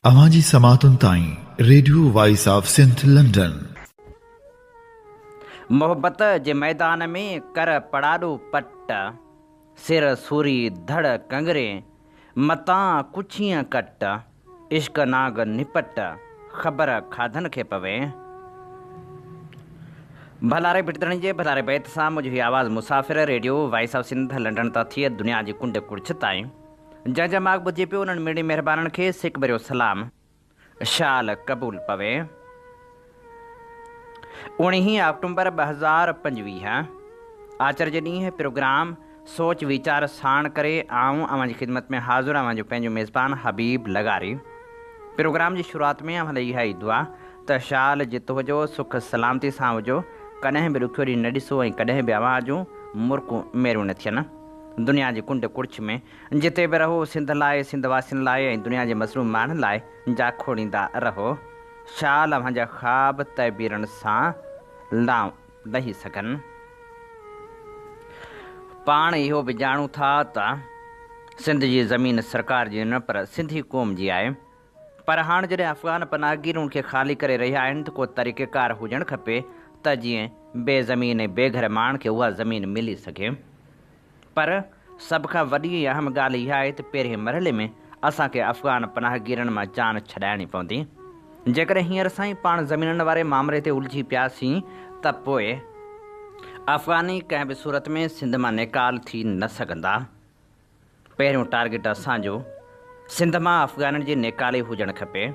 अवांजी समातुन ताईं radio voice of Sindh London. मोहब्बत जे मैदान में कर पड़ाड़ो पट, सिर सूरी धड़ कंगरे, मतां कुछियां कट, इश्क नाग निपट, ख़बर खाधन खे पवे। भलारे बिटदणी जे भलारे बैत सां मुंहिंजी आवाज़ मुसाफ़िर radio voice of Sindh London तां थिए दुनिया जी कुंड कुड़छ ताईं। जंहिंजा माॻ ॿुधी पियो उन्हनि मेड़ी महिरबाननि खे सिक भरियो सलाम, शाल क़बूल पवे। 19 अक्टूबर 2025 आचर जे ॾींहुं प्रोग्राम सोच वीचार साण करे आऊं अवांजी ख़िदमत में हाज़िर आवां जो पंहिंजो मेज़बान हबीब लगारी। प्रोग्राम जी शुरूआति में अवल इहा ई दुआ त शाल जितो हुजो सुख सलामती सां हुजो, कॾहिं बि ॾुखियो ॾींहुं न ॾिसो ऐं कॾहिं बि अवां जूं मुर्कूं मेरूं न थियनि। दुनिया जी कुंड कुड़छ में जिते बि रहो सिंध लाइ, सिंध वासियुनि लाइ ऐं दुनिया जे मज़लूम माण्हुनि लाइ जाखोड़ींदा रहो। शाल अव्हांजा ख़्वाब तइबीरनि सां लाऊं लही सघनि। पाण इहो बि ॼाणूं था त सिंध जी ज़मीन सरकार जी न पर सिंधी क़ौम जी आहे। पर हाणे जॾहिं अफ़गान पनाहगीर उनखे ख़ाली करे रहिया आहिनि त को तरीक़ेकार हुजणु खपे त जीअं बेज़मीन ऐं बेघर माण्हुनि खे उहा ज़मीन मिली सघे। पर सभ खां वॾी ऐं अहम ॻाल्हि इहा आहे त पहिरें मरहले में असांखे अफ़गान पनाहगीरनि मां जान छॾाइणी पवंदी। जेकॾहिं हींअर साईं पाण ज़मीननि वारे मामले ते उलझी पियासीं त पोइ अफ़गानी कंहिं बि सूरत में सिंध मां निकाल थी न सघंदा। पहिरियों टारगेट असांजो सिंध मां अफ़गाननि जे निकाले हुजणु खपे।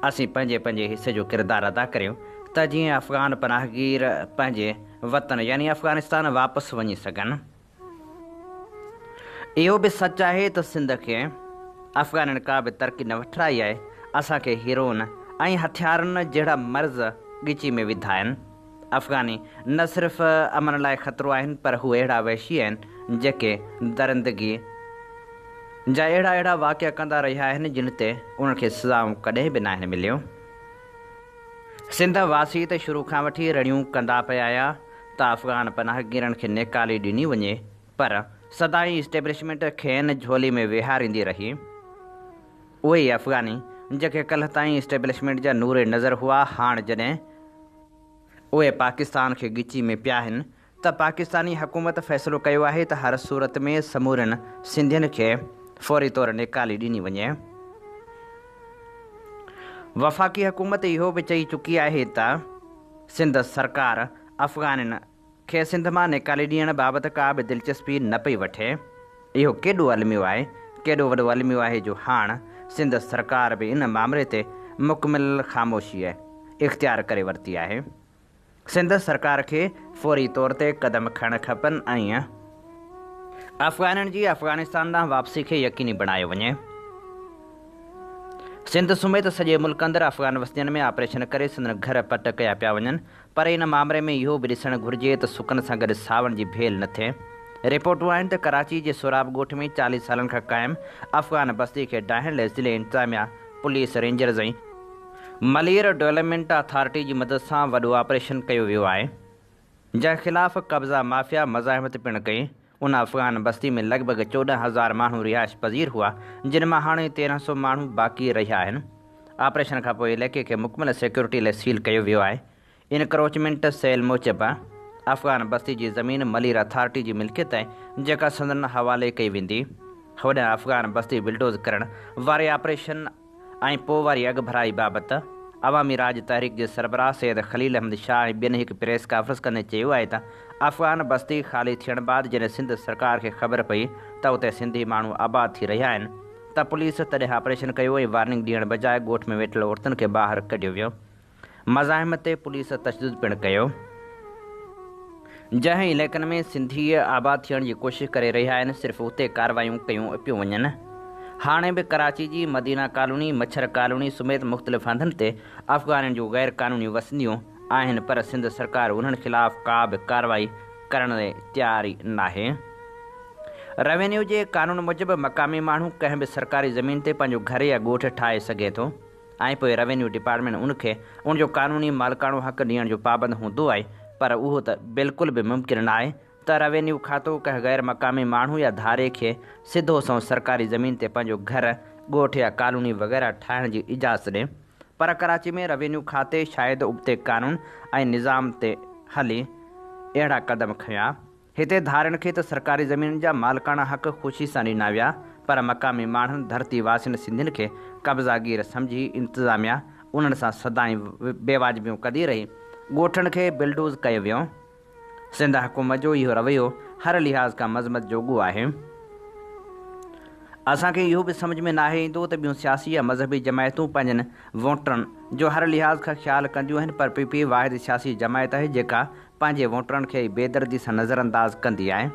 असीं पंहिंजे पंहिंजे हिसे जो किरदारु अदा करियूं त जीअं अफ़गान पनाहगीर पंहिंजे वतन यानी अफ़गानिस्तान वापसि वञी सघनि। इहो बि सच आहे त सिंध खे अफ़गाननि का बि तरक़ी न वठराई आहे। असांखे हीरोन ऐं हथियारनि जहिड़ा मर्ज़ ॻिची में विधा आहिनि। अफ़गानी न सिर्फ़ु अमन लाइ ख़तरो आहिनि, पर हू अहिड़ा वहशी आहिनि जेके दरिंदगी जा अहिड़ा वाक़िया कंदा रहिया आहिनि जिन ते उन्हनि खे सज़ाऊं कॾहिं बि न आहिनि मिलियूं। सिंध वासी त शुरू खां वठी रड़ियूं कंदा पिया आया त अफ़गान पनाहगीरनि खे निकाली ॾिनी वञे, पर सदाईं इस्टेब्लिशमेंट खेनि झोली में विहारींदी रही। उहे ई अफ़गानी जेके कल्ह ताईं इस्टेब्लिशमेंट जा नूर नज़र हुआ, हाणे जॾहिं उहे पाकिस्तान खे ॻिची में पिया आहिनि त पाकिस्तानी हुकूमत फ़ैसिलो कयो आहे त हर सूरत में समूरनि सिंधियुनि खे फ़ौरी तौरु निकाली ॾिनी वञे। वफ़ाक़ी हुकूमत इहो बि चई चुकी आहे त सिंध सरकार अफ़गाननि खे सिंध मां निकाले ॾियण बाबति का बि दिलचस्पी न पई वठे। इहो केॾो अलमियो आहे, केॾो वॾो अलमियो आहे जो हाणे सिंध सरकार बि इन मामले ते मुकमिल ख़ामोशी इख़्तियार करे वरिती आहे। सिंध सरकार खे फ़ौरी तौर ते क़दम खणणु खपनि ऐं अफ़गाननि जी अफ़गानिस्तान ॾांहुं वापसी खे यकीनी बणायो वञे। सिंध समेत सॼे मुल्क अंदरि अफ़गान वसियुनि में ऑपरेशन करे संदन घर पट कया पिया वञनि, पर इन मामले में इहो बि ॾिसणु घुरिजे त सुकनि सां गॾु सावण जी भेल न थिए। रिपोर्टूं आहिनि त कराची जे सोराब ॻोठ में 40 सालनि खां क़ाइमु अफ़गान बस्ती खे ॾाहिण लाइ ज़िले इंतिज़ामिया, पुलिस, रेंजर्स ऐं मलीर डेवलपमेंट अथॉरिटी जी मदद सां वॾो ऑपरेशन कयो वियो आहे, जंहिं ख़िलाफ़ु कब्ज़ा माफ़िया मज़ाहिमत पिणु कई। उन अफ़गान बस्ती में लॻभॻि 14,000 माण्हू रिहाइश पज़ीर हुआ, जिन मां हाणे 1300 माण्हू बाक़ी रहिया आहिनि। ऑपरेशन खां पोइ इलाइक़े खे मुकमल सिक्योरिटी लाइ सील कयो वियो आहे। इनक्रोचमेंट सेल मूजिबि अफ़गान बस्ती जी ज़मीन मलीर अथॉरिटी जी मिल्कियत आहे, जेका संदन हवाले कई वेंदी। होॾां अफ़गान बस्ती बिल्डोज़ करण वारे ऑपरेशन ऐं पोइ वारी अॻु भराई बाबति अवामी राज तहरीक जे सरबराह सैयद ख़लील अहमद शाह ऐं ॿियनि हिकु प्रेस कॉन्फ्रेंस कंदे चयो आहे त अफ़गान बस्ती ख़ाली थियण बैदि जॾहिं सिंध सरकार खे ख़बर पई त उते सिंधी माण्हू आबाद थी रहिया आहिनि त पुलिस तॾहिं ऑपरेशन कयो ऐं वार्निंग ॾियण बजाए ॻोठ में वेठल औरतुनि खे ॿाहिरि कढियो वियो। मज़ाहिम ते पुलिस तशदुद पिणु कयो। जंहिं इलाइक़नि में सिंधी आबाद थियण जी कोशिशि करे रहिया आहिनि, सिर्फ़ु उते कार्रवायूं कयूं पियूं वञनि। हाणे बि कराची जी मदीना कॉलोनी, मच्छर कॉलोनी समेत मुख़्तलिफ़ हंधनि ते अफ़गाननि जूं गैर क़ानूनी वसंदियूं आहिनि, पर सिंध सरकार उन्हनि ख़िलाफ़ का बि कार्रवाई करण लाइ तयार ई नाहे। रेवेन्यू जे क़ानून मूजिबि मक़ामी माण्हू कंहिं बि सरकारी ज़मीन ते पंहिंजो घर या ॻोठ ठाहे सघे थो ऐं पोइ रेवेन्यू डिपार्टमेंट उनखे उनजो क़ानूनी मालिकाणो हक़ ॾियण जो पाबंद हूंदो आहे। पर उहो त बिल्कुल भी मुमकिन न आहे त रेवेन्यू खातो कंहिं गैर मक़ामी माण्हू या धारे खे सिधो संओं सरकारी ज़मीन ते पंहिंजो घर ॻोठ या कॉलोनी वग़ैरह ठाहिण जी इजाज़त ॾिए, पर कराची में रेवेन्यू खाते शायदि उबते कानून ऐं निज़ाम ते हली अहिड़ा क़दम खयां। हिते धारियुनि खे त सरकारी ज़मीन जा मालिकाना हक़ ख़ुशी सां ॾिना विया, पर मक़ामी माण्हुनि धरती वासियुनि सिंधियुनि खे कब्ज़ागीर सम्झी इंतिज़ामिया उन्हनि सां सदाईं बेवाजिबियूं कंदी रही। ॻोठनि खे बिल्डोज़ कयो वियो। सिंध हुकूमत जो इहो रवैयो हर लिहाज़ खां मज़मत जोॻो आहे। असांखे इहो बि सम्झ में नाहे ईंदो त ॿियूं सियासी या मज़हबी जमायतूं पंहिंजनि वोटरनि जो हर लिहाज़ खां ख़्यालु कंदियूं आहिनि, पर पीपी वाहिद सियासी जमायत आहे जेका पंहिंजे वोटरनि खे बेदर्दी सां नज़रअंदाज़ कंदी आहे।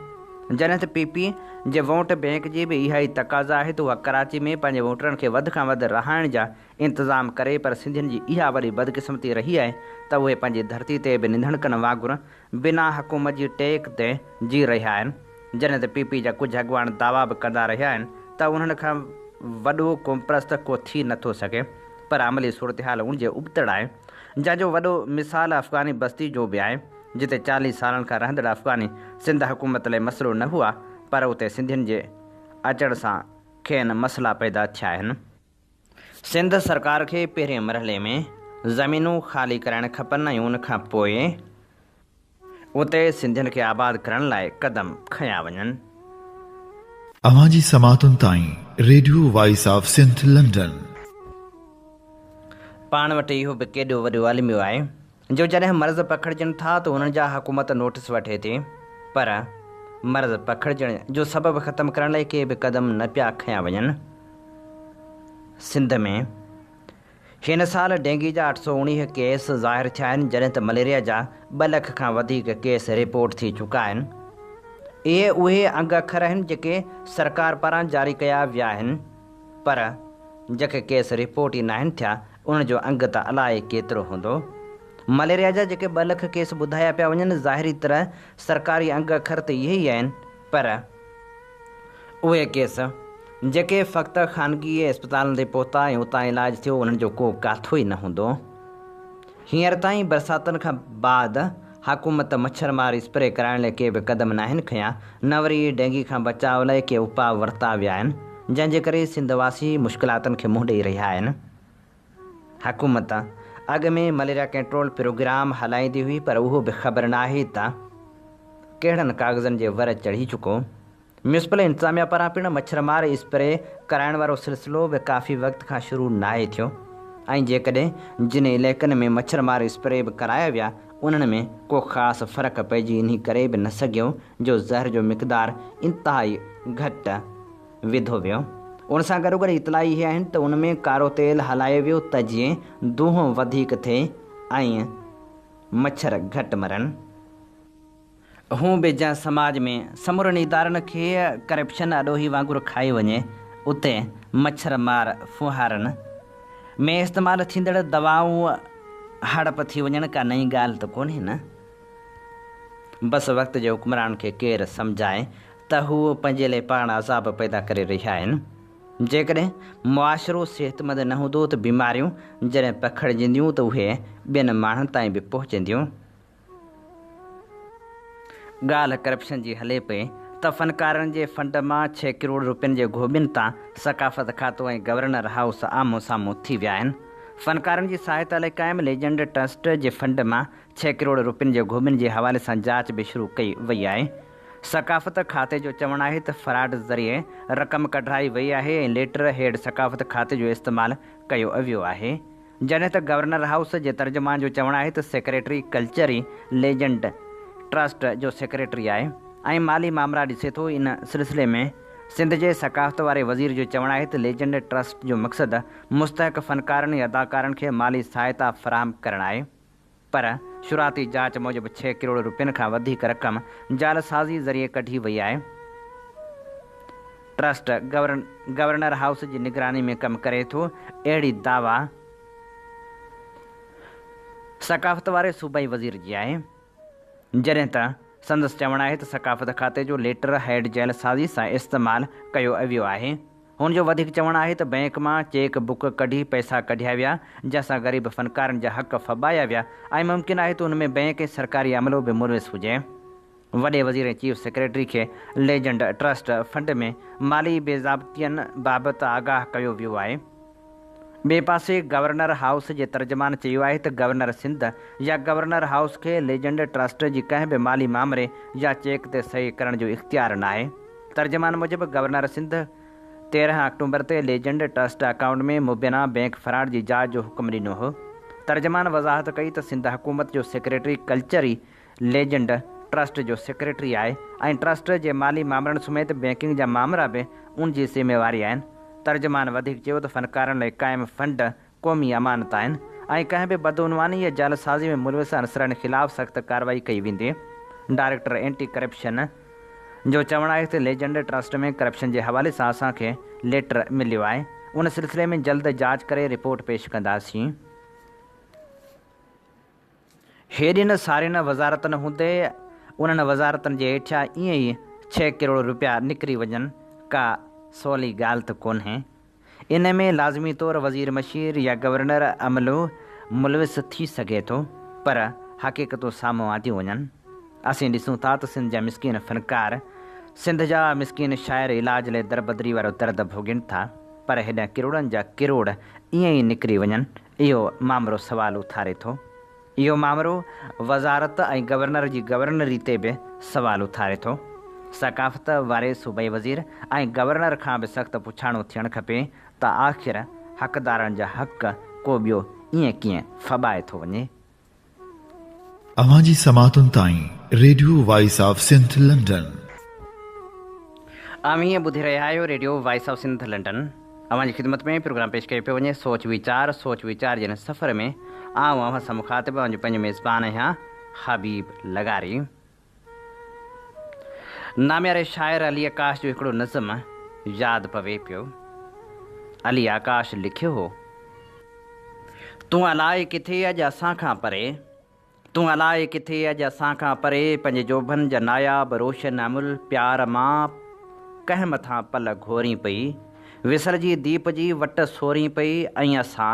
जॾहिं त पीपी जे वोट बैंक जी बि इहा ई तक़ाज़ा आहे त उहा कराची में पंहिंजे वोटरनि खे वधि खां वधि रहाइण जा इंतज़ाम करे, पर सिंधियुनि जी इहा वॾी बदकिस्मती रही आहे त उहे पंहिंजी धरती ते बि निंधड़कनि वांगुरु बिना हुकूमत जी टेक ते जी रहिया आहिनि। जॾहिं त पीपी जा कुझु अॻुवान दावा बि कंदा रहिया आहिनि त उन्हनि खां वॾो क़ौमप्रस्त को थी नथो सघे, पर अमली सूरत हाल उनजे उबतड़ आहे, जंहिंजो वॾो मिसाल अफ़गानी बस्ती जो बि आहे, जिते 40 सालनि खां रहंदड़ अफ़गानी सिंध हुकूमत लाइ मसइलो न हुआ, पर उते सिंधियुनि जे अचण सां खेनि मसइला पैदा थिया आहिनि। सिंध सरकार खे पहिरें मरहले में ज़मीनूं ख़ाली कराइण खपनि ऐं उनखां पोइ उते सिंधियुनि खे आबाद करण लाइ क़दम खयां वञनि। अवां जी समातुनि ताईं radio voice of Sindh London. पाण वटि इहो बि केॾो वॾो अलमियो आहे जो जॾहिं मर्ज़ पखिड़जनि था त उन्हनि जा हुकूमत नोटिस वठे थी, पर मर्ज़ पखिड़जण जो सबबु ख़तमु करण लाइ के बि क़दम न पिया खयां वञनि। सिंध में हिन साल डेंगी जा 819 केस ज़ाहिर थिया आहिनि, जॾहिं त मलेरिया जा 2 लख खां वधीक केस रिपोर्ट थी चुका आहिनि। इहे उहे अंग अखर आहिनि जेके सरकार पारां जारी कया विया आहिनि, पर जेके केस रिपोर्ट ई न आहिनि थिया उन जो अंग त अलाए केतिरो हूंदो। मलेरिया जा जेके 2 लख केस ॿुधाया पिया वञनि, ज़ाहिरी तरह सरकारी अंग अखर त इहे ई आहिनि, पर उहे केस जेके फ़क़्ति ख़ानगी अस्पतालनि ते पहुता ऐं उतां इलाजु थियो उन्हनि जो को काथो ई न हूंदो। हींअर ताईं बरसातुनि खां बाद हुकूमत मच्छरमारी स्प्रे कराइण लाइ के बि क़दम न आहिनि खयां, न वरी डेंगी खां बचाव लाइ के उपाउ वरिता विया आहिनि, जंहिंजे करे सिंधवासी मुश्किलातुनि खे मुंहुं ॾेई रहिया आहिनि। हुकूमत अॻु में मलेरिया कंट्रोल प्रोग्राम हलाईंदी हुई, पर उहो बि ख़बर न आहे त कहिड़नि काग़ज़नि जे वर चढ़ी चुको। म्यूनिसिपल इंतिज़ामिया पारां पिणु मच्छरमार स्प्रे कराइण वारो सिलसिलो बि काफ़ी वक़्त खां शुरू न आहे थियो, ऐं जेकॾहिं जिन इलाइक़नि में मच्छरमार स्प्रे बि कराया विया उन्हनि में को ख़ासि फ़र्क़ु पइजी इन करे बि न सघियो जो ज़हर जो मिक़दारु इंतिहाई घटि विधो वियो। उन सां गॾोगॾु इतलाही इहे आहिनि त उन में कारो तेल हलायो वियो त जीअं दूंहों वधीक थिए ऐं मच्छर घटि मरनि। हूं बि जंहिं समाज में समूरनि इदारनि खे करप्शन अॾोही वांगुरु खाई वञे, उते मच्छरमार फुहारनि में इस्तेमालु थींदड़ दवाऊं हड़प थी वञण का नई ॻाल्हि त कोन्हे न। बसि वक़्त जे हुक्मरान खे केरु सम्झाए त हू पंहिंजे लाइ पाण अज़ाब पैदा करे रहिया आहिनि। जेकॾहिं मुआशिरो सिहतमंद न हूंदो त बीमारियूं जॾहिं पखिड़जंदियूं त उहे ॿियनि माण्हुनि ताईं बि पहुचंदियूं। ॻाल्हि करप्शन जी हले पई त फ़नकारनि जे फंड मां 6 करोड़ रुपयनि जे घोबियुनि तां सकाफ़त खातो ऐं गवर्नर हाउस आम्हूं साम्हूं थी विया आहिनि। फ़नकारनि जी सहायता लाइ क़ाइमु लेजेंड ट्रस्ट जे फंड मां 6 करोड़ रुपयनि जे घोबियुनि जे हवाले सां जांच बि शुरू कई वई आहे। सकाफ़त खाते जो चवणु आहे त फ्रॉड ज़रिए रक़म कढाई वई आहे ऐं लेटर हेड सकाफ़त खाते जो इस्तेमालु कयो वियो आहे, जॾहिं त गवर्नर हाउस जे तर्जुमान जो चवणु आहे त सेक्रेटरी कल्चर ई लेजेंड ट्रस्ट जो सेक्रेटरी आहे ऐं माली मामला ॾिसे थो। इन सिलसिले में सिंध जे सकाफ़त वारे वज़ीर जो चवणु आहे त लेजेंड ट्रस्ट जो मक़सदु मुस्तहक़ फ़नकारनि या अदाकारनि खे माली सहायता फ़राहम करणु आहे, पर शुरूआती जांच मूजिबि 6 करोड़ रुपयनि खां वधीक रक़म जालसाज़ी ज़रिए कढी वई आहे। ट्रस्ट गवर्नर हाउस जी निगरानी में कमु करे थो। अहिड़ी दावा सकाफ़त वारे सूबाई वज़ीर जी आहे, जॾहिं त संदसि चवणु आहे त सकाफ़त खाते जो लेटर हेड जालसाज़ी सां इस्तेमालु कयो वियो आहे। हुन जो वधीक चवणु आहे त बैंक मां चेक बुक कढी पैसा कढिया विया, जंहिंसां ग़रीब फ़नकारनि जा हक़ फबाया विया ऐं मुमकिन आहे त उन में बैंक ऐं सरकारी अमलो बि मुलविस हुजे। वॾे वज़ीर ऐं चीफ सेक्रेटरी खे लेजेंड ट्रस्ट फंड में माली बेज़ाब्तियनि बाबति आगाह कयो वियो आहे। ॿिए पासे गवर्नर हाउस जे तर्जमान चयो आहे त गवर्नर सिंध या गवर्नर हाउस खे लेजेंड ट्रस्ट जी कंहिं बि माली मामले या चेक ते सही करण जो इख़्तियार नाहे। तर्जमान मूजिबि गवर्नर सिंध 13 अक्टूबर ते लेजेंड ट्रस्ट अकाउंट में मुबैना बैंक फ्रॉड जी जांच जो हुकुम ॾिनो हो। तर्जमान वज़ाहत कई त सिंध हुकूमत जो सेक्रेटरी कल्चर ई लेजेंड ट्रस्ट जो सेक्रेटरी आहे ऐं ट्रस्ट जे माली मामलनि समेत बैंकिंग जा मामला बि उन जी ज़िम्मेवारी आहिनि। तर्जमान वधीक चयो त फ़नकारनि लाइ क़ाइमु फंड क़ौमी अमानत आहिनि ऐं कंहिं बि बदउनवानी या जालसाज़ी में मुलविस अनसरनि ख़िलाफ़ सख़्त कार्रवाई कई वेंदी। डायरेक्टर एंटी करप्शन जो चवणु आहे त लेजेंड ट्रस्ट में करप्शन जे हवाले सां असांखे लेटर मिलियो आहे। उन सिलसिले में जल्द जांच करे रिपोर्ट पेश कंदासीं। हेॾिन सारियुनि वज़ारतनि हूंदे उन्हनि वज़ारतनि जे हेठियां ईअं ई 6 करोड़ रुपया निकिरी वञनि का सवली ॻाल्हि त कोन्हे। इन में लाज़मी तौरु वज़ीर मशीर या गवर्नर अमलो मुलविस थी सघे थो, पर हक़ीक़तूं साम्हूं आंदियूं वञनि। असीं ॾिसूं था त सिंध जा मिसकीन फ़नकार सिंध जा मिसकीन शाइर इलाज लाइ दरबदरी वारो दर्द भोगीनि था, पर हेॾा किरोड़नि जा किरोड़ ईअं ई निकिरी वञनि। इहो मामिलो सुवाल उथारे थो। इहो मामिलो वज़ारत ऐं गवर्नर जी गवर्नरी ते बि सुवाल उथारे थो। सकाफ़त वारे सूबाई वज़ीर ऐं गवर्नर खां बि सख़्तु पुछाणो थियणु खपे त आख़िर हक़दारनि जा हक़ को ॿियो ईअं कीअं फॿाए थो वञे। अवां जी समातुनि ताईं radio voice of Sindh London. ईअं ॿुधी रहिया आहियो radio voice of Sindh London. अवां जी ख़िदमत में प्रोग्राम पेश कयो पियो वञे सोच वीचार जन सफ़र में आऊं अवां सां मुखातिब ऐं पंहिंजो मेज़बान आहियां हबीब लगारी। नाम्यारे शाइर अली आकाश जो हिकिड़ो नज़म यादि पवे पियो। अली आकाश लिखियो हो, तूं अलाए किथे अॼु असां खां परे, तूं अलाए किथे अॼु असां खां परे, पंहिंजे जोबन जा नायाब रोशन अमुल प्यार मां कंहिं मथां पल घोरी पई, विसरजी दीप जी वट सोरी पई ऐं असां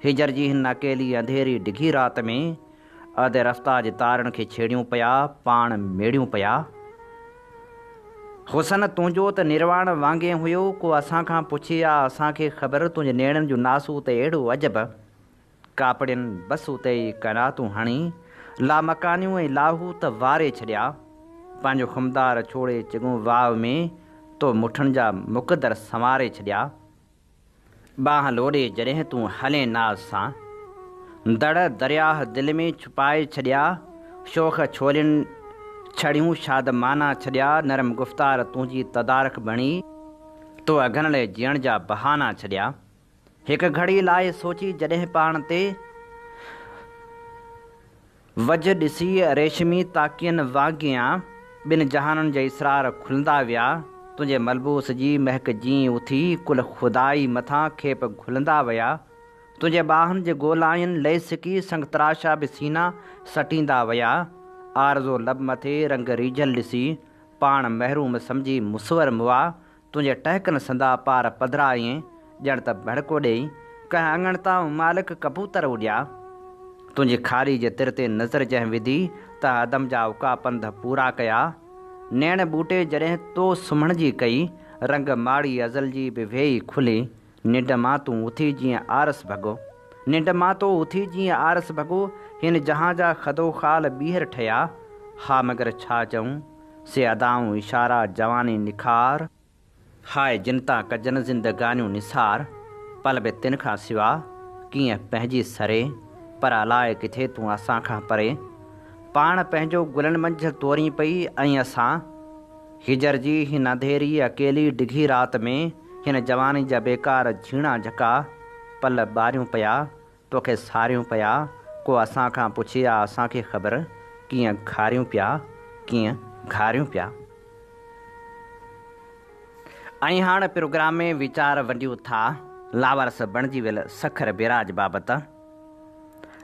हिजर जी हिन अकेली अंधेरी डिघी राति में अधे रफ़्ता जे तारनि खे छेड़ियूं पिया, पाण मेड़ियूं पिया। हुसन तुंहिंजो त निर्वाण वांगे हुयो, को असां खां पुछे आ असांखे ख़बर, तुंहिंजे नेणनि जो नासू त अहिड़ो अजब, कापड़ियुनि बसू ते ई कनातूं हणी, लामकानियूं ऐं लाहू त वारे छॾिया, पंहिंजो खुमदार छोड़े चङो वाव में तो मुठनि जा मुक़दर संवारे छॾिया। बाह लोॾे जॾहिं तूं हले नाज़ सां, दड़ दरियाह दिलि में छुपाए छॾिया, शोख छोलियुनि छड़ियूं शादमाना छॾिया, नरम गुफ़्तार तुंहिंजी तदारख बणी, तो अघनि लाइ जीअण जा बहाना छॾिया। हिकु घड़ी लाइ सोची जॾहिं पाण ते वज ॾिसी रेशमी ताकियनि वागियां, ॿिनि जहाननि जा इसरार खुलंदा विया, तुंहिंजे मलबूस जी महक जीअं उथी कुल खुदाई मथां खेप घुलंदा विया, तुंहिंजे ॿाहनि जे ॻोल्हाइनि लही सिकी संग तराशा बि सीना सटींदा विया, आरज़ो लब मथे रंग रीझल ॾिसी पाण महरूम सम्झी मुसवर मुआ, तुंहिंजे टहकनि संदा पार पधरा ईअं ॼण त भड़को ॾेई कंहिं अङण तां मालिक कबूतर उॾिया, तुंहिंजी खारी जे तिर ते नज़र जंहिं विधी त अदम जा उका पंध पूरा कया, नैण बूटे जॾहिं तो सुम्हण जी कई, रंग माड़ी अज़ल जी बि वेही खुली, निंड मां तूं उथी जीअं आरस भॻो, निंड मां तो उथी जीअं आरस भॻो, हिन जहां जा खदो ख़ाल ॿीहर ठहिया, हा मगर छा चऊं से अदाऊं इशारा जवानी निखार, हाय जिन तां कजनि ज़िंदगानियूं निसार, पल बि तिन खां सिवा कीअं पंहिंजी सरे, पर अलाए किथे तूं असां खां परे, पाण पंहिंजो गुलनि मंझि तोरी पई ऐं असां हिजर जी हिन अंधेरी अकेली डिघी राति में हिन जवानी जा बेकार झीणा झका पल ॿारियूं पिया, तोखे सारियूं पिया, को असां खां पुछे आ असांखे ख़बर, कीअं घारियूं पिया, कीअं घारियूं पिया। ऐं हाणे प्रोग्राम में वीचार वंडियूं था लावारस बणिजी वियल सखर बेराज बाबति।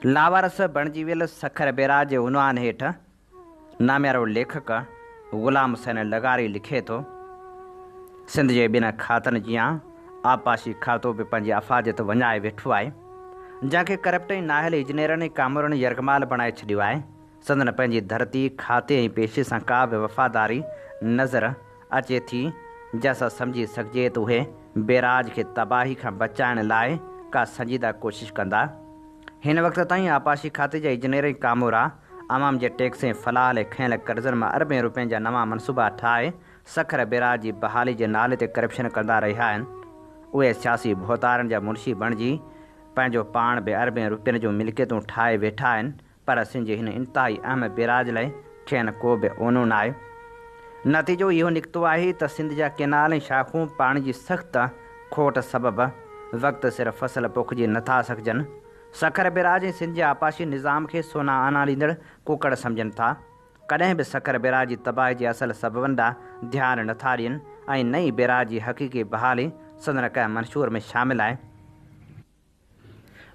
लावारस बणिजी वियल सखर बेराज जे उनवान हेठि नाम्यारो लेखक ग़ुलाम हुसैन लगारी लिखे थो, सिंध जे ॿिनि खातनि जियां आपाशी खातो बि पंहिंजी अफ़ाजत वञाए वेठो आहे, जंहिंखे करप्ट ऐं नाहिल इंजीनियरनि ऐं कामरनि यरगमाल बणाए छॾियो आहे। संदन पंहिंजी धरती खाते ऐं पेशे सां का बि वफ़ादारी नज़र अचे थी जंहिंसां सम्झी सघिजे त उहे बेराज खे तबाही खां बचाइण लाइ का संजीदा कोशिश कंदा। हिन वक़्त ताईं आपाशी खाते जा इंजीनियर कामोरा आवाम जे टैक्स ऐं फलाह लाइ खयल कर्ज़नि मां अरबें रुपयनि जा नवां मनसूबा ठाहे सखर बेराज जी बहाली जे नाले ते करप्शन कंदा रहिया आहिनि। उहे सियासी भोतारनि जा मुंशी बणिजी पंहिंजो पाण बि अरबें रुपयनि जूं मिल्कियतूं ठाहे वेठा आहिनि, पर सिंध जे हिन इंतिहाई अहम बेराज लाइ खेनि को बि ओनो न आहे। नतीजो इहो निकितो आहे त सिंध जा केनाल ऐं शाख़ूं पाणी जी सख़्तु खोट सबबि वक़्तु सिर फसल पोखिजी नथा सघिजनि। सखर बेराज ऐं सिंध जे आपाशी निज़ाम खे सोना आना ॾींदड़ कुकड़ सम्झनि था। कॾहिं बि सखर बेराज जी तबाही जे असल सबबनि ॾांहुं ध्यानु नथा ॾियनि ऐं नई बेराज जी हक़ीक़ी बहाली संदन कंहिं मंशूर में शामिलु आहे।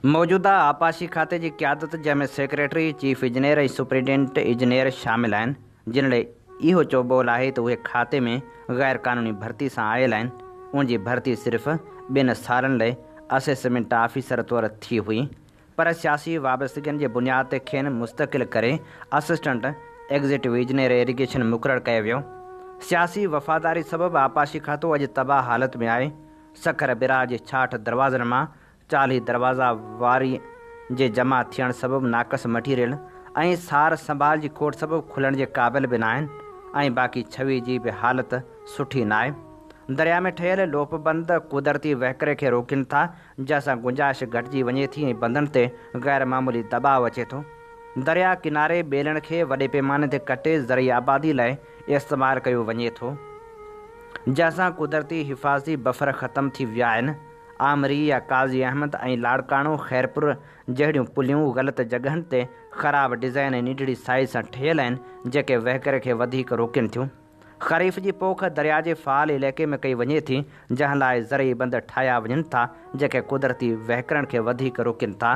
मौजूदा आपाशी खाते जी क़यादत जंहिंमें सेक्रेटरी, चीफ इंजीनियर ऐं सुप्रिंटेंडेंट इंजीनियर शामिलु आहिनि, जिन लाइ इहो चौबोल आहे त उहे खाते में ग़ैर क़ानूनी भर्ती सां आयल आहिनि। उनजी भर्ती सिर्फ़ु 2 सालनि लाइ असेसमेंट ऑफिसर तौरु थी हुई, पर सियासी वाबस्तगियुनि जे बुनियाद ते खेनि मुस्तक़िल करे असिस्टेंट एग्जीक्यूटिव इंजीनियर इरिगेशन मुक़ररु कयो वियो। सियासी वफ़ादारी सबबि आपाशी खातो अॼु तबाह हालत में आहे। सखर बेराज जे 66 दरवाज़नि मां 40 दरवाज़ा वारी जे जमा थियण सबबि नाक़स मटीरियल ऐं सार संभाल जी खोट सबबि खुलण जे क़ाबिल बि न आहिनि ऐं बाक़ी 26 जी बि हालत सुठी न आहे। दरिया में ठहियल लोपबंद कुदरती वहकिरे खे रोकनि था, जंहिंसां गुंजाइश घटिजी वञे थी ऐं बंदनि ते ग़ैर मामूली दबाव अचे थो। दरिया किनारे ॿेलण खे वॾे पैमाने ते कटे ज़रई आबादी लाइ इस्तेमालु कयो वञे थो, जंहिंसां कुदरती हिफ़ाज़ती बफ़र ख़तमु थी विया आहिनि। आमरी या काज़ी अहमद ऐं लाड़काणो खैरपुर जहिड़ियूं पुलियूं ग़लति जॻहियुनि ते ख़राब डिज़ाइन ऐं निढड़ी साइज़ सां ठहियल आहिनि, जेके वहकिरे खे वधीक रोकनि थियूं। ख़रीफ़ जी पोख दरिया जे फ़ाल इलाइक़े में कई वञे थी, जंहिं लाइ ज़रई बंद ठाहिया वञनि था, जेके कुदरती वहकिरनि खे वधीक रोकनि था।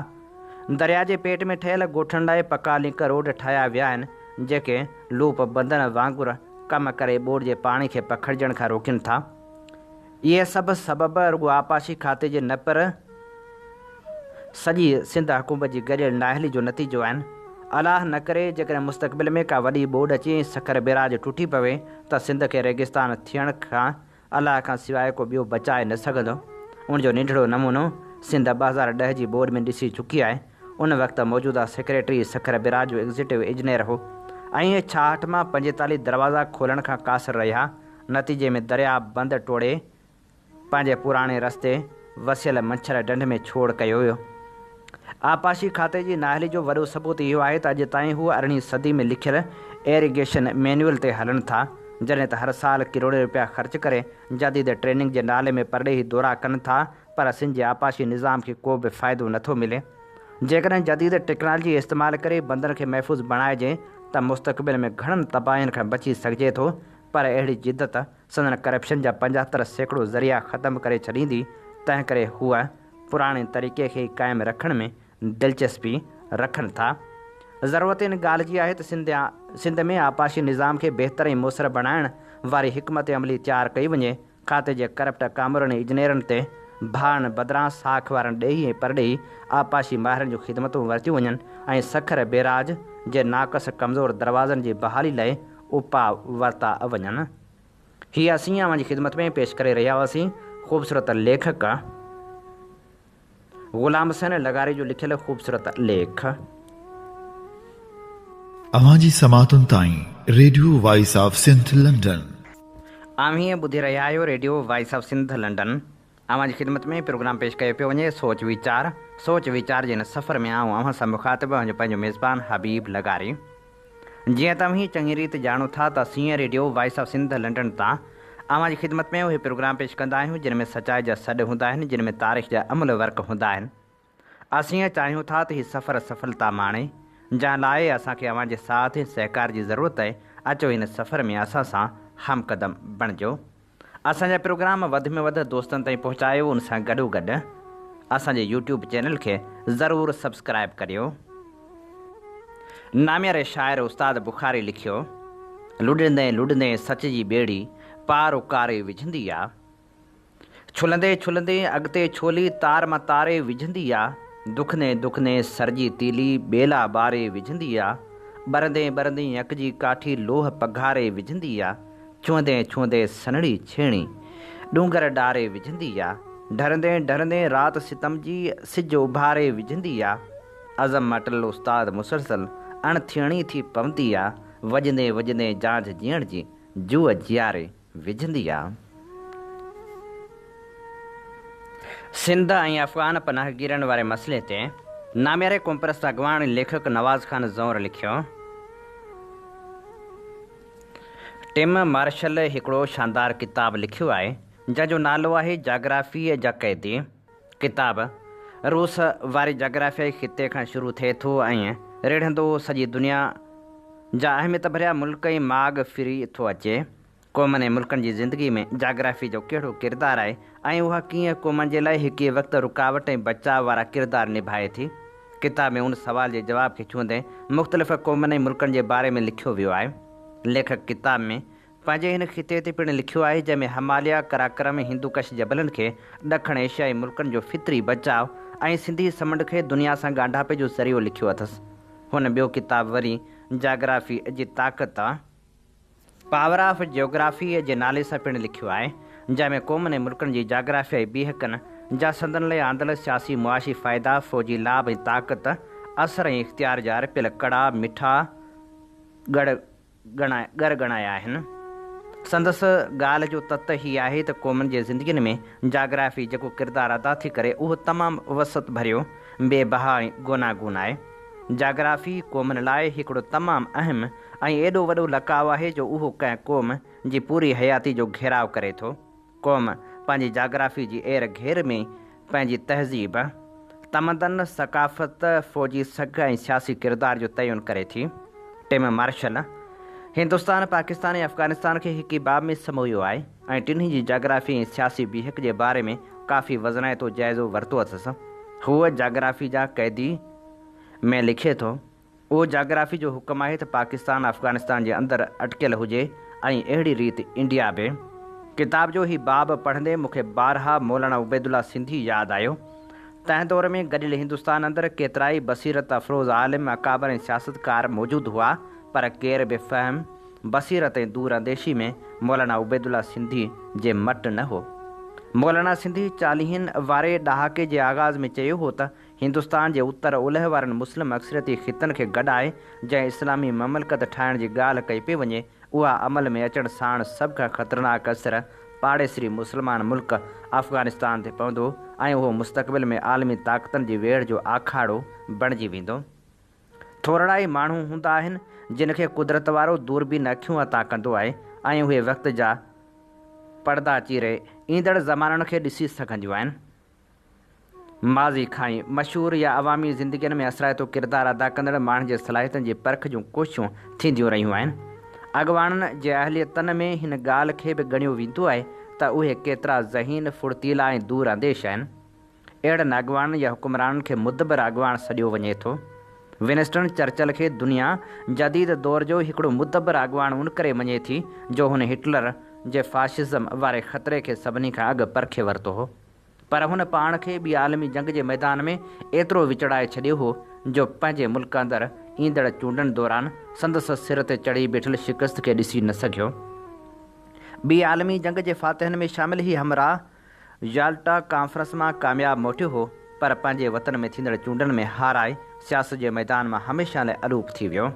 दरिया जे पेट में ठहियल ॻोठनि लाइ पका लिंक रोड ठाहिया विया आहिनि, जेके लूप बंदनि वांगुरु कमु करे ॿोड़ जे पाणी खे पखिड़िजण खां रोकनि था। इहे सभु सबब रुॻो आपाशी खाते जे न पर सॼी सिंध हुकूमत जी गॾियल नाअहली जो नतीजो आहिनि। अलाह न करे जेकॾहिं मुस्तक़बिल में का वॾी ॿोॾ अचे ऐं सखर बेराज टुटी पवे त सिंध खे रेगिस्तान थियण खां अलाह खां सवाइ को ॿियो बचाए न सघंदो। उनजो निढड़ो नमूनो सिंध 2010 जी ॿोॾ में ॾिसी चुकी आहे। उन वक़्तु मौजूदा सेक्रेटरी सखर बेराज जो एग्जीक्यूटिव इंजीनियर हो ऐं 66 मां 45 दरवाज़ा खोलण खां क़ासिर रहिया। नतीजे में दरिया बंदि टोड़े पंहिंजे पुराणे रस्ते वसियल मच्छर ढंढ में छोड़ कयो वियो। आपाशी खाते जी नाअहली जो वॾो सबूत इहो आहे त अॼु ताईं हू 18वीं सदी में लिखियल इरिगेशन मैनुअल ते हलनि था, जॾहिं त हर साल किरोड़े रुपया ख़र्च करे जदीद ट्रेनिंग जे नाले में परॾेही दौरा कनि था, पर सिंध जे आपाशी निज़ाम खे को बि फ़ाइदो नथो मिले। जेकॾहिं जदीद टेक्नोलॉजी इस्तेमालु करे बंदरनि खे महफ़ूज़ बणाइजे त मुस्तक़बिल में घणनि तबाहियुनि खां बची सघिजे थो, पर अहिड़ी जिदत संदन करप्शन जा 75% ज़रिया ख़तमु करे छॾींदी। तंहिं करे हूअ पुराणे तरीक़े खे क़ाइमु रखण में दिलचस्पी रखनि था। ज़रूरत इन ॻाल्हि जी आहे त सिंध में आपाशी निज़ाम खे बहितर ऐं मुसर बणाइण वारी हिकमत अमली तयारु कई वञे। खाते जे करप्ट कामरनि इंजीनियरनि ते भाण बदिरां साख वारनि ॾेही ऐं परॾेही आपाशी माहिरनि जूं ख़िदमतूं वरितियूं वञनि ऐं सखर बेराज जे नाक़स कमज़ोर दरवाज़नि जी बहाली लाइ उपाउ वरिता वञनि। हीअ असीं अव्हांजी ख़िदमत में पेश करे रहिया हुआसीं ख़ूबसूरत लेखक ग़ुलाम हुसैन लगारी जो लिखियल ख़ूबसूरत लेख। अवांजी समातुनि ताईं radio voice of Sindh London. हीअं ॿुधी रहिया आहियो radio voice of Sindh London. अव्हांजी ख़िदमत में प्रोग्राम पेश कयो पियो वञे सोच वीचार जे हिन सफ़र में आऊं अव्हां सां मुखातिब पंहिंजो मेज़बान हबीब लगारी। जीअं तव्हीं चङी रीति ॼाणो था त असीं radio voice of Sindh London तां अव्हांजी ख़िदमत में उहे प्रोग्राम पेश कंदा आहियूं जिन में सचाई जा सॾ हूंदा आहिनि, जिन में तारीख़ जा अमल वर्क हूंदा आहिनि। असीं चाहियूं था त हीउ सफ़र सफलता माणे, जंहिं लाइ असांखे अव्हांजे साथ ऐं सहकार जी ज़रूरत आहे। अचो हिन सफ़र में असां सां हमक़दम बणिजो। असांजा प्रोग्राम वधि में वधि दोस्तनि ताईं पहुचायो। उन सां गॾोगॾु असांजे यूट्यूब चैनल खे ज़रूरु सब्सक्राइब करियो। नामियर शाइर उस्ताद बुखारी लिखियो, लुॾंदे लुॾंदे सच जी ॿेड़ी पार उकारे विझंदी आहे, छुलंदे छुलंदे अॻिते छोली तार मां तारे विझंदी आहे, दुखने दुखने सरजी तीली ॿेला ॿारे विझंदी आहे, बरंदे बरंदी यक जी काठी लोह पघारे विझंदी आ, छुअंदे छुअंदे सनड़ी छेणी डूंगर डारे विझंदी आ, ढरंदे ढरंदे रात सितम जी सिज उभारे विझंदी आ, अज़म मटल उस्ताद मुसलसल अणथियणी थी पवंदी आ, वजंदे वजंदे जांच जीअण जी जूअ जियारे विझंदी आ। सिंध ऐं अफ़गान पनाहगीरनि वारे मसइले ते नाम्यारे कोमप्रस्त अॻवान लेखक नवाज़ खान ज़ौर लिखियो। टिम मार्शल हिकिड़ो शानदार किताबु लिखियो आहे जंहिंजो नालो आहे जाग्राफ़ीअ जा क़ैदी। किताबु रूस वारे जाग्राफ़ियाई ख़िते खां शुरू थिए थो ऐं रिढ़ंदो सॼी दुनिया जा अहमियत भरिया मुल्क ऐं माॻ फिरी थो अचे। क़ौमनि ऐं मुल्कनि जी ज़िंदगी में जाग्राफ़ी जो कहिड़ो किरदारु आहे ऐं उहा कीअं क़ौमनि जे लाइ हिकु वक़्तु रुकावट ऐं बचाव वारा किरदार निभाए थी। किताब में उन सवाल जे जवाब खे छूंदे मुख़्तलिफ़ क़ौमनि ऐं मुल्कनि जे बारे में लिखियो वियो आहे। लेखक किताब में पंहिंजे हिन ख़िते ते पिणु लिखियो आहे जंहिंमें हिमालय कराक्रम हिंदूकश जबलनि खे ॾखण एशियाई मुल्कनि जो फितरी बचाव ऐं सिंधी समुंड खे दुनिया सां ॻंढापे जो ज़रियो लिखियो अथसि। हुन ॿियो किताबु वरी जाग्राफ़ी जी ताक़त पावर ऑफ जियोग्राफ़ीअ जे नाले सां पिणु लिखियो आहे, जंहिंमें क़ौमनि ऐं मुल्कनि जी जाग्राफ़ियाई बीहकनि जा संदनि लाइ आंदल सियासी मुआशी फ़ाइदा फ़ौजी लाभ ऐं ताक़त असर ऐं इख़्तियार जा रिपियल कड़ा मिठा ॻड़ ॻणाया आहिनि। संदसि ॻाल्हि जो तत ही आहे त क़ौमनि जे ज़िंदगियुनि में जाग्राफ़ी जेको किरदारु अदा थी करे उहो तमामु वसत भरियो बेबहा ऐं गूनागून आहे। जाग्राफ़ी क़ौमनि लाइ हिकिड़ो तमामु अहम ऐं एॾो वॾो लकाउ आहे जो उहो कंहिं क़ौम जी पूरी हयाती जो घेराव करे थो। क़ौम पंहिंजी जाग्राफ़ी जी एर घेर में पंहिंजी तहज़ीब तमदन सक़ाफ़त फ़ौजी सघ ऐं सियासी किरदार जो तयन करे थी। टिम मार्शल हिंदुस्तान पाकिस्तान ऐं अफ़गानिस्तान खे हिकु बाब में समोयो आहे ऐं टिन्ही जी जाग्राफ़ी ऐं सियासी बीहक जे बारे में काफ़ी वज़नाइतो जाइज़ो वरितो अथसि। हूअ जाग्राफ़ी जा क़ैदी में लिखे थो, उहो जाग्राफ़ी जो हुकुम आहे त पाकिस्तान अफ़गानिस्तान जे अंदरि अटकियल हुजे ऐं अहिड़ी रीति इंडिया बि। किताब जो ही बाब पढ़ंदे मूंखे बारहा मौलाना उबैदुल्ला सिंधी यादि आयो। तंहिं दौर में गॾियल हिंदुस्तान अंदरि केतिराई बसीरत अफ़रोज़ आलिम अकाबर ऐं सियासतकार मौजूदु हुआ, पर केर बि फ़हम बसीरत ऐं दूर अंदेशी में मौलाना उबैदुल्ला सिंधी जे मट न हो। मौलाना सिंधी 40 वारे ॾहाके जे आगाज़ में चयो हो त हिंदुस्तान जे उत्तर ओलह वारनि मुस्लिम अक्सरियती ख़ितनि खे गॾाए जंहिं इस्लामी ममलकत ठाहिण जी ॻाल्हि कई पई वञे उहा अमल में अचण साण सभ खां ख़तरनाक असर पाड़ेसरी मुस्लमान मुल्क अफ़गानिस्तान ते पवंदो ऐं उहो मुस्तक़बिल में आलमी ताक़तनि जी वेड़ जो आखाड़ो बणिजी वेंदो। थोरा ई माण्हू हूंदा आहिनि जिन खे कुदरत वारो दूरबीन अखियूं अता कंदो आहे ऐं उहे वक़्त जा पर्दा चीरे ईंदड़ ज़माननि खे ॾिसी सघंदियूं आहिनि। माज़ी खां ई मशहूरु या अवामी ज़िंदगीअ में असराइतो किरदारु अदा कंदड़ माण्हुनि जे सलाहियतनि जी परख जूं कोशिशूं थींदियूं रहियूं आहिनि। अॻवाननि जे अहलियतनि में हिन ॻाल्हि खे बि ॻणियो वेंदो आहे त उहे केतिरा ज़हीन फुर्तीला ऐं दूर अंदेश आहिनि। अहिड़नि अॻवाननि या हुकुमराननि खे मुदबर अॻवान सॾियो वञे थो। विंस्टन चर्चिल खे दुनिया जदीद दौर जो हिकिड़ो मुदबर अॻवान उन करे मञे थी जो हुन हिटलर जे फाशिज़म वारे ख़तरे खे सभिनी खां अॻु परखे वरितो हो, पर हुन पाण खे ॿी आलमी जंग जे मैदान में एतिरो विचड़ाए छॾियो हो जो पंहिंजे मुल्क अंदरि ईंदड़ चूंडनि दौरान संदसि सिर ते चढ़ी बीठल शिकस्त खे ॾिसी न सघियो। ॿी आलमी जंग जे फातिहनि में शामिल ई हमराह याल्टा कॉन्फ्रेंस मां कामयाबु मोटियो हो, पर पंहिंजे वतन में थींदड़ चूंडनि में हाराए सियासत जे मैदान मां हमेशह लाइ अलूप थी वियो।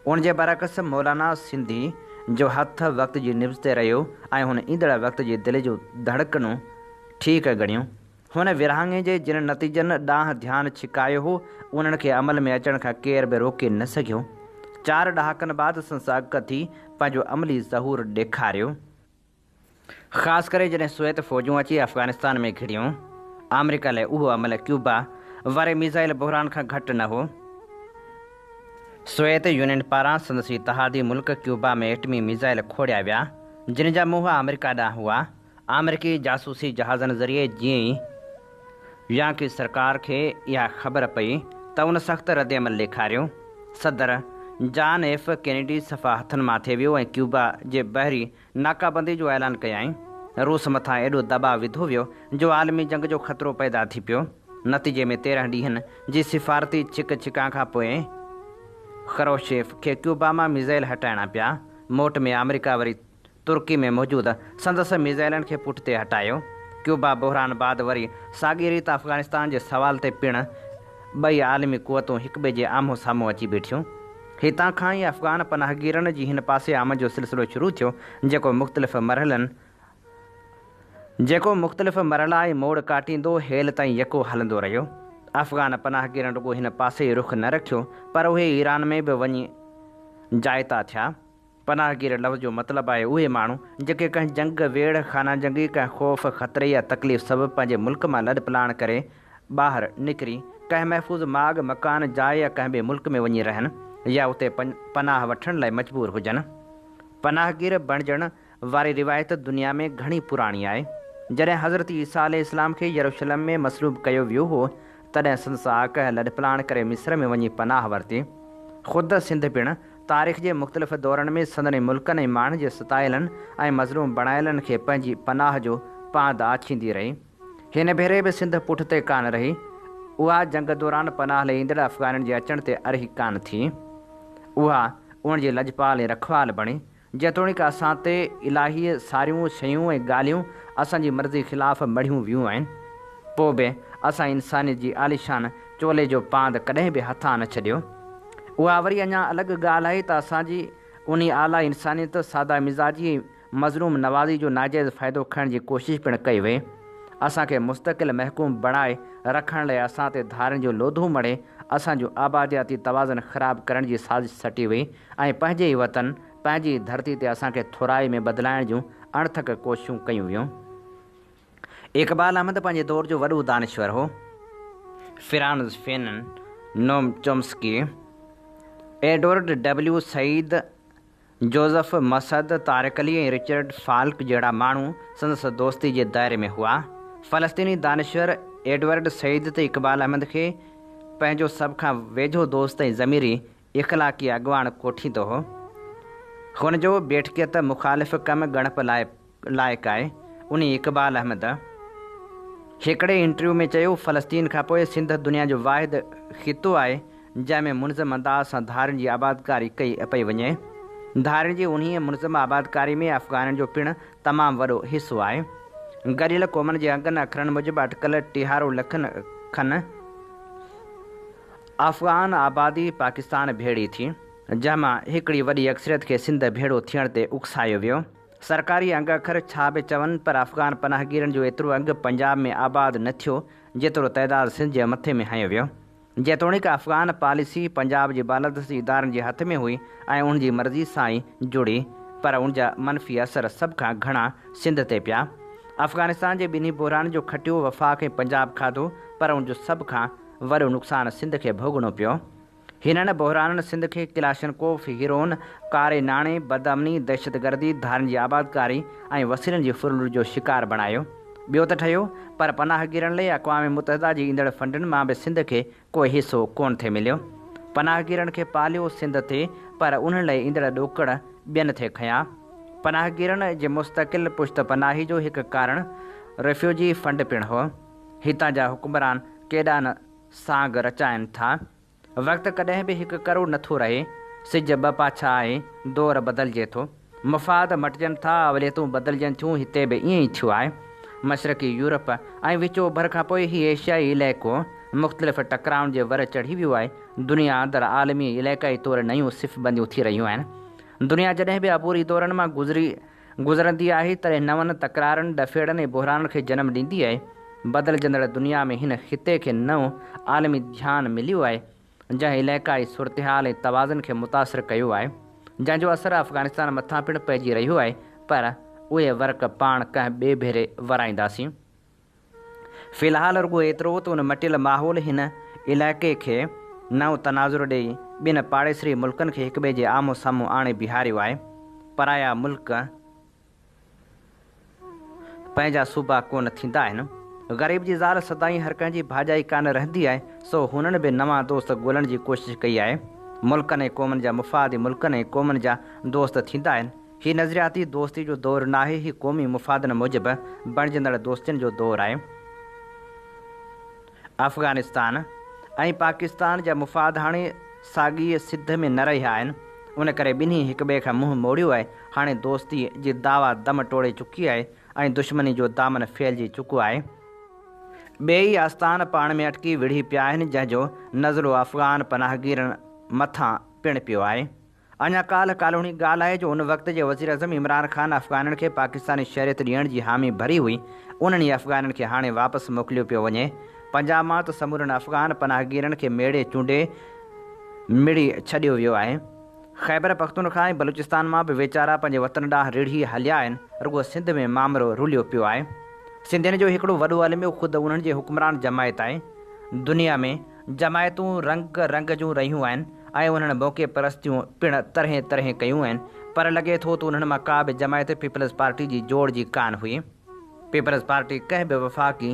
उन जे बरअक्स मौलाना सिंधी जो हथ वक़्त जी निब्ज़ ते रहियो ऐं हुन ईंदड़ वक़्त जी दिलि जूं धड़कनूं ठीकु ॻणियूं। हुन विरहाङे जे जिन नतीजनि ॾांहुं ध्यानु छिकायो हो उन्हनि खे अमल में अचण खां केर बि रोके न सघियो। 4 ॾहाकनि बाद संसार थी पंहिंजो अमली ज़हूर ॾेखारियो, ख़ासि करे जॾहिं सोवियत फ़ौजूं अची अफ़गानिस्तान में घिड़ियूं। अमेरिका लाइ उहो अमल क्यूबा वारे मिज़ाइल बहरान खां घटि न हो। सोवियत यूनियन पारां संदसि इतिहादी मुल्क क्यूबा में एटमी मिज़ाइल खोड़िया विया जिन जा मुंहं अमेरिका ॾांहुं हुआ। अमेरिकी जासूसी जहाज़नि ज़रिए जीअं ई याकी सरकार खे इहा ख़बर पई त उन सख़्तु रद्दअमल ॾेखारियो। सदर जॉन एफ कैनेडी सफ़ा हथनि माथे वियो ऐं क्यूबा जे बहरी नाकाबंदी जो ऐलान कयाईं। रूस मथां एॾो दबाव विधो वियो जो आलमी जंग जो ख़तरो पैदा थी पियो। नतीजे में 13 ॾींहंनि जी सिफ़ारती छिक छिकां खां पोइ ख़रोशेफ खे क्यूबा मां मिज़ाइल हटाइणा पिया। मोट में अमेरिका वरी तुर्की में मौजूदु संदसि मिज़ाइलनि खे पुठिते हटायो। क्यूबा बहरान बाद वरी साॻी रीति अफ़गानिस्तान जे सवाल ते पिणु ॿई आलमी क़ुवतूं हिक ॿिए जे आम्हूं साम्हूं अची बीठियूं। हितां खां ई अफ़गान पनाहगीरनि जी हिन पासे आमद जो सिलसिलो शुरू थियो, जेको मुख़्तलिफ़ मरहला ऐं मोड़ काटींदो हेल ताईं यको हलंदो रहियो। अफ़गान पनाहगीरनि रुॻो हिन पासे रुख़ न रखियो, पर उहे ईरान में बि वञी जाइता थिया। पनाहगीर लफ़्ज़ जो मतिलबु आहे उहे माण्हू जेके कंहिं जंग, वेड़, खाना जंगी, कंहिं ख़ौफ़, ख़तरे या तकलीफ़ सबबि पंहिंजे मुल्क मां लॾ पलाण करे ॿाहिरि निकिरी कंहिं महफ़ूज़ माॻ, मकान, जाइ या कंहिं ॿिए मुल्क में वञी रहनि या उते पनाह वठण लाइ मजबूर हुजनि। पनाहगीर बणिजण वारी रिवायत दुनिया में घणी पुराणी आहे। जॾहिं हज़रत ईसा अलैहिस्सलाम खे यरूशलेम में मसलूब कयो वियो हो, तॾहिं संदसि आक़ा लॾ पलाण करे मिस्र में वञी पनाह वरिती। ख़ुदि सिंध पिणु तारीख़ जे मुख़्तलिफ़ दौरनि में संदनि मुल्कनि ऐं माण्हुनि जे सतायलनि ऐं मज़लूम बणायलनि खे पंहिंजी पनाह जो पांद आछींदी रही। हिन भेरे बि सिंध पुठिते कान रही। उहा जंग दौरान पनाह ले ईंदड़ अफ़गाननि जे अचण ते अरही कान थी। उहा उन जी लजपाल ऐं रखवाल बणी। जेतोणीकि असां ते इलाही सारियूं शयूं ऐं ॻाल्हियूं असांजी मर्ज़ी ख़िलाफ़ु मढ़ियूं वियूं आहिनि, पोइ बि असां इंसानियत जी आलिशान चोले जो पांद कॾहिं बि हथां न छॾियो। उहा वरी अञा अलॻि ॻाल्हि आहे त असांजी उन आला इंसानियत, सादा मिज़ाजी, मज़लूम नवाज़ी जो नाजाइज़ फ़ाइदो खणण जी कोशिशि पिणु कई वई। असांखे मुस्तक़िल महकूम बणाए रखण लाइ असां ते धारनि जो लोधो मड़े असांजो आबादियाती तवाज़न ख़राबु करण जी साज़िश सटी वई ऐं पंहिंजे ई वतन, पंहिंजी धरती ते असांखे थोराई में बदिलाइण जूं अणथक कोशिशूं कयूं वियूं। इक़बाल अहमद पंहिंजे दौर जो वॾो दानिश्वर हो। Frantz Fanon, Noam Chomsky, Edward W Said, Joseph Massad, Tariq Ali ऐं रिचर्ड फाल्क जहिड़ा माण्हू संदसि दोस्ती जे दायरे में हुआ। फ़लस्तीनी दानिश्वर एडवर्ड सईद ते इक़बाल अहमद खे पंहिंजो सभ खां वेझो दोस्त ऐं ज़मीरी इख़लाक़ी अॻवान कोठींदो हो। हुन जो बेठकियत मुख़ालिफ़ कम ॻणप लाइक़ु आहे। उन इक़बाल अहमद हिकिड़े इंटरव्यू में चयो, फ़लस्तीन खां पोइ सिंध दुनिया जो वाहिद ख़ितो आहे जंहिंमें मुनज़म अंदाज़ सां धारियुनि जी आबादकारी कई पई वञे। धारियुनि जी उन्हीअ मुनज़म आबादकारी में अफ़गाननि जो पिणु तमामु वॾो हिसो आहे। गॾियल क़ौमनि जे अंगनि अखरनि मूजिबि अटकल 13 लखनि खनि अफ़गान आबादी पाकिस्तान भेड़ी थी, जंहिंमां हिकिड़ी वॾी अक्सरियत खे सिंध भेड़ो थियण ते उकसायो वियो। सरकारी अंग अखर छा बि चवनि, पर अफ़गान पनाहगीरनि जो एतिरो अंग पंजाब में आबाद न थियो जेतिरो तइदादु सिंध जे मथे में हयो वियो। जेतोणीकि अफ़गान पॉलिसी पंजाब जे बालादस्ती इदारनि जे हथ में हुई ऐं उन जी मर्ज़ी सां ई जुड़ी, पर उन जा मनफ़ी असर सभ खां घणा सिंध ते पिया। अफ़गानिस्तान जे ॿिन्ही बहरान जो खटियो वफ़ाक़ ऐं पंजाब खाधो, पर उन जो सभ खां वॾो नुक़सानु सिंध खे भोगणो पियो। हिननि बहराननि सिंध खे क्लाशनकोफ, हीरोन, कारे नाणे, बदअमनी, दहशतगर्दी, धारनि जी आबादकारी ऐं वसीलनि जी फुरलू जो शिकार बणायो। ॿियो त ठहियो, पर पनाहगीरनि लाइ अक़वाम मुतहिदा जी ईंदड़ फंडनि मां बि सिंध खे कोई हिसो कोन थे मिलियो। पनाहगीरनि खे पालियो सिंध ते, पर उन्हनि लाइ ईंदड़ ॾोकड़ ॿियनि थे खयां। पनाहगीरनि जे मुस्तक़िल पुश्त पनाही जो हिकु कारण रेफ्यूजी फंड पिणु हो। हितां जा हुकुमरान केॾा न साॻ रचाइनि था। वक़्तु कॾहिं बि हिकु करो नथो रहे। सिज ॿ पाछा आहे, दौर बदिलजे थो, मफ़ाद मटिजनि था, अवलियतूं बदिलजनि थियूं। हिते बि ईअं ई थियो आहे। मशरक़ी यूरोप ऐं विचो ओभर खां पोइ ही एशियाई इलाइक़ो मुख़्तलिफ़ टकराउनि जे वर चढ़ी वियो आहे। दुनिया अंदरि आलमी इलाइक़ाई तौरु नयूं सिफ़बंदियूं थी रहियूं आहिनि। दुनिया जॾहिं बि अबूरी दौरनि मां गुज़रंदी आहे, तॾहिं नवनि तकरारनि, डफ़ेड़नि ऐं बहराननि खे जनमु ॾींदी आहे। बदिलजंदड़ दुनिया में हिन ख़िते खे नओं आलमी ध्यानु मिलियो आहे, जंहिं इलाइक़ाई सूरतहाल ऐं तवाज़न खे मुतासिर कयो आहे, जंहिंजो असरु अफ़गानिस्तान मथां पिणु पइजी रहियो आहे। पर उहे वर्क पाण कंहिं ॿिए भेरे वराईंदासीं। फ़िलहालु रुॻो एतिरो त उन मटियल माहौल हिन इलाइक़े खे नओं तनाज़ुर ॾेई ॿिनि पाड़ेसरी मुल्कनि खे हिक ॿिए जे आम्हूं साम्हूं आणे बीहारियो आहे। पराया मुल्क पंहिंजा सूबा कोन थींदा आहिनि। ग़रीब जी ज़ाल सदाईं हर कंहिंजी भाॼाई कान रहंदी आहे, सो हुननि बि नवां दोस्त ॻोल्हण जी कोशिशि कई आहे। मुल्कनि ऐं क़ौमनि जा मुफ़ाद मुल्कनि ऐं क़ौमनि जा दोस्त थींदा आहिनि। हीउ नज़रियाती दोस्ती जो दौरु नाहे, हीउ क़ौमी मुफ़ादनि मूजिबि बणिजंदड़ दोस्तियुनि जो दौरु आहे। अफ़गानिस्तान ऐं पाकिस्तान जा मुफ़ाद हाणे साॻी सिध में न रहिया आहिनि। उन करे ॿिन्ही हिक ॿिए खां मुंहुं मोड़ियो आहे। हाणे दोस्ती जी दावा दम टोड़े चुकी आहे ऐं दुश्मनी जो दामन फैलिजी चुको आहे। ॿई आस्थान पाण में अटकी विढ़ी पिया आहिनि, जंहिंजो नज़रो अफ़गान पनाहगीरनि मथां पिणु पियो आहे। अञा काल्ह काल्हुणी ॻाल्हि आहे जो उन वक़्त जे वज़ीर अज़म इमरान ख़ान अफ़गाननि खे पाकिस्तानी शहरियत ॾियण जी हामी भरी हुई। उन्हनि अफ़गाननि खे हाणे वापसि मोकिलियो पियो वञे। पंजाब मां त समूरनि अफ़गान पनाहगीरनि खे मेड़े चूंडे मिड़ी छॾियो वियो आहे। ख़ैबर पख्तूनख्वा ऐं बलूचिस्तान मां बि वीचारा पंहिंजे वतन ॾांहुं रिढ़ी हलिया आहिनि। रुॻो सिंध में मामिलो रुलियो पियो आहे। सिंधियुनि जो हिकिड़ो वॾो अलमियो ख़ुदि उन्हनि जे हुक्मरान जमायत आहे। दुनिया में जमायतूं रंग रंग जूं रहियूं आहिनि ऐं उन्हनि मौक़े परस्तियूं पिणु तरह तरह कयूं आहिनि, पर लॻे थो त उन्हनि मां का बि जमायत पीपल्स पार्टी जी जोड़ जी कान हुई। पीपल्स पार्टी कंहिं बि वफ़ाक़ी,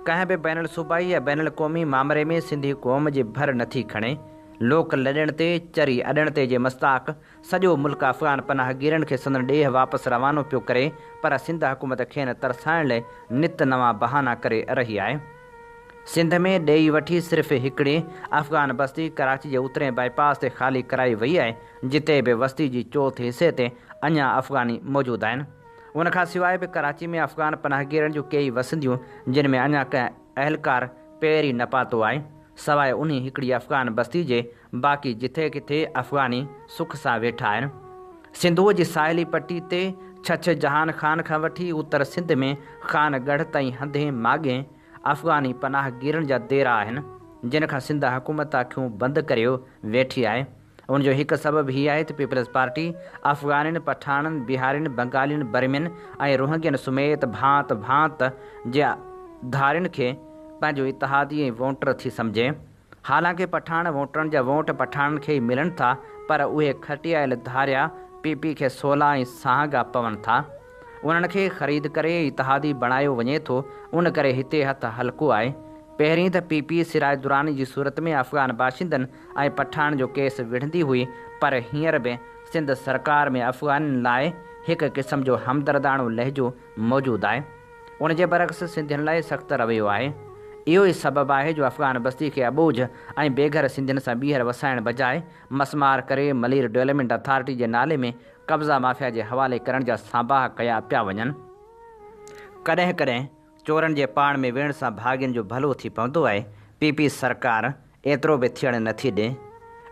कंहिं बि बैनल सूबाई या बैनल क़ौमी मामले में सिंधी क़ौम जी भर नथी खणे। लोक लॾण ते चरी अॾण ते जे मस्ताक सॼो मुल्क अफ़गान पनाहगीरनि खे संदन ॾेह वापसि रवानो पियो करे, पर सिंध हुकूमत खे तरसाइण लाइ नित नवां बहाना करे रही आहे। सिंध में ॾेई वठी सिर्फ़ु हिकिड़ी अफ़गान बस्ती कराची जे उतरें बाईपास ते ख़ाली कराई वई आहे, जिते बि बस्ती जी चोथे हिसे ते अञा अफ़गानी मौजूदु आहिनि। उनखां सवाइ बि कराची में अफ़गान पनाहगीरनि जूं कई वसंदियूं, जिन में अञा कंहिं अहलकार पेर ई न पातो आहे। सवाइ उन हिकिड़ी अफ़गान बस्ती जे बाक़ी जिथे किथे अफ़गानी सुख सां वेठा आहिनि। सिंधूअ जी साहिली पट्टी ते छछ जहान ख़ान खां वठी उत्तर सिंध में ख़ानगढ़ ताईं हंधे माॻे अफ़गानी पनाहगीरनि जा देरा आहिनि, जिन खां सिंध हुकूमत अखियूं बंदि करे वेठी आहे। उनजो हिकु सबबु हीअ आहे त पीपल्स पार्टी अफ़गाननि, पठाननि, बिहारियुनि, बंगालियुनि, बर्मियुनि ऐं रोहिंग्यनि समेत भांत भांत जे धारियुनि खे पंहिंजो इतिहादी वोटर थी सम्झे। हालांकि पठान वोटरनि जा वोट पठाननि खे ई मिलनि था, पर उहे खटियायल धारिया पीपी खे सोला ऐं सहागा पवनि था। उन्हनि खे ख़रीद करे इतिहादी बणायो वञे थो। उन करे हिते हथु हल्को आहे। पहिरीं त पीपी सिराज दुरानी जी सूरत में अफ़गान बाशिंदनि ऐं पठान जो केस विढ़ंदी हुई, पर हींअर बि सिंध सरकार में अफ़गाननि लाइ हिकु क़िस्म जो हमदर्दाणो लहजो मौजूदु आहे। उन जे बरक्स सिंधियुनि लाइ सख़्तु रवैयो आहे। इहो ई सबबु आहे जो अफ़गान बस्ती खे अबोझ ऐं बेघर सिंधियुनि सां ॿीहर वसाइण बजाए मसमार करे मलीर डेवलपमेंट अथॉरिटी जे नाले में कब्ज़ा माफ़िया जे हवाले करण जा साबाह कया पिया वञनि। कॾहिं कॾहिं चोरनि जे पाण में वेहण सां भाॻियुनि जो भलो थी पवंदो आहे। पीपी सरकार एतिरो बि थियणु नथी ॾे।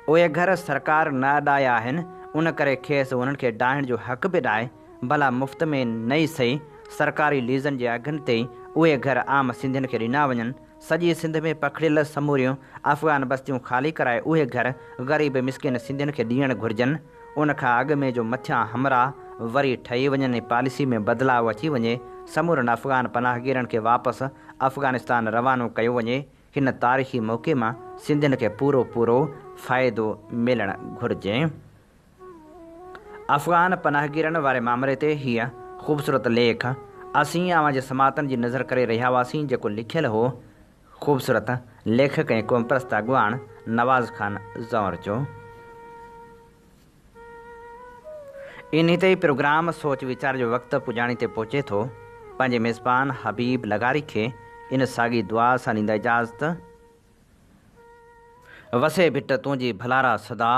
उहे घर सरकार न अॾाया आहिनि, उन करे खेसि उन्हनि खे ॾाहिण जो हक़ बि ॾाहे। भला मुफ़्त में न ई सही, सरकारी लीज़नि जे अघनि ते ई उहे घर आम सिंधियुनि खे ॾिना वञनि। सॼी सिंध में पखिड़ियल समूरियूं अफ़गान बस्तियूं ख़ाली कराए उहे घर ग़रीब मिसकिन सिंधियुनि खे ॾियणु घुरिजनि। उनखां अॻु में जो मथियां हमराह वरी ठही वञनि ऐं पॉलिसी में बदिलाव अची वञे, समूरनि अफ़गान पनाहगीरनि खे वापसि अफ़गानिस्तान रवानो कयो वञे। हिन तारीख़ी मौक़े मां सिंधियुनि खे पूरो पूरो फ़ाइदो मिलणु घुरिजे। अफ़गान पनाहगीरनि वारे मामले ते हीअ ख़ूबसूरत लेख असीं अवां जे समातनि जी नज़र करे रहिया हुआसीं, जेको लिखियलु हो ख़ूबसूरत लेखक ऐं क़ौम परस्त अॻवान नवाज़ ख़ान ज़ंवर जो। इन ते प्रोग्राम सोच वीचार जो वक़्तु पुॼाणी ते पहुचे थो। पंहिंजे मेज़बान हबीब लगारी खे इन साॻी दुआ सां ॾींदा इजाज़त। वसे भिट तुंहिंजी भलारा सदा,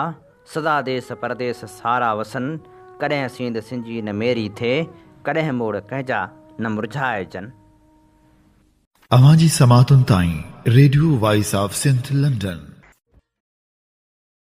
सदा देस परदेस सारा वसन। कॾहिं सींद सिंजी न मेरी थिए, कॾहिं मोड़ कंहिंजा न मुरझाइजनि। अवां जी समातुनि ताईं radio voice of Sindh London